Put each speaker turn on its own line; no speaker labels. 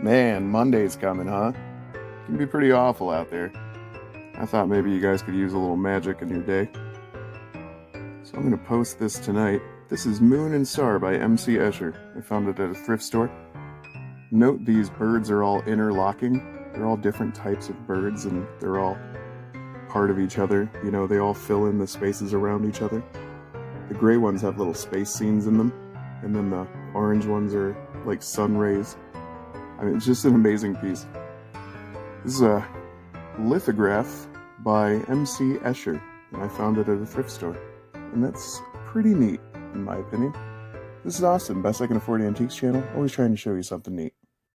Man, Monday's coming, huh? It can be pretty awful out there. I thought maybe you guys could use a little magic in your day. So I'm going to post this tonight. This is Moon and Star by MC Escher. I found it at a thrift store. Note these birds are all interlocking. They're all different types of birds and they're all part of each other. You know, they all fill in the spaces around each other. The gray ones have little space scenes in them, and then the orange ones are like sun rays. I mean, it's just an amazing piece. This is a lithograph by MC Escher, and I found it at a thrift store. And that's pretty neat, in my opinion. This is Austin, Best I Can Afford Antiques channel, always trying to show you something neat.